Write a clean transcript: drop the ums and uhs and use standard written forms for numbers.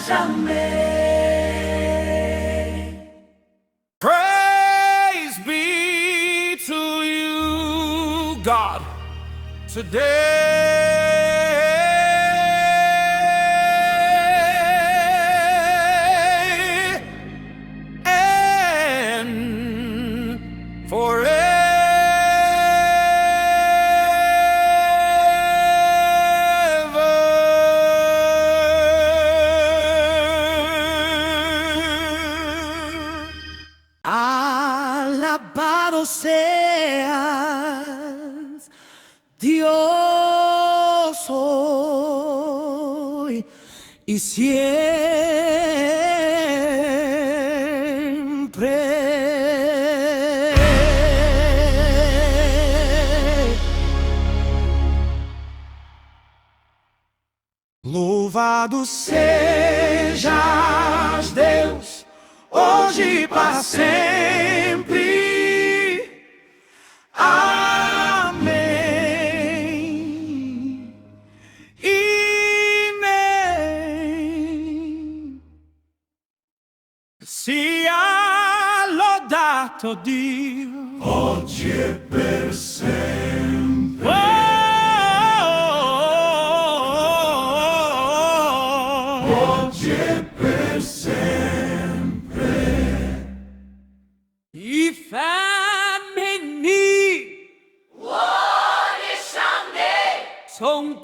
jamais. Praise be to you, God, today and forever. Alabado seas, Dios, hoy y siempre. Louvado sejas, Deus, hoje e para sempre. Amém. E nem sia lodato Dio oggi e per sempre. Oggi e per sempre. I femmini son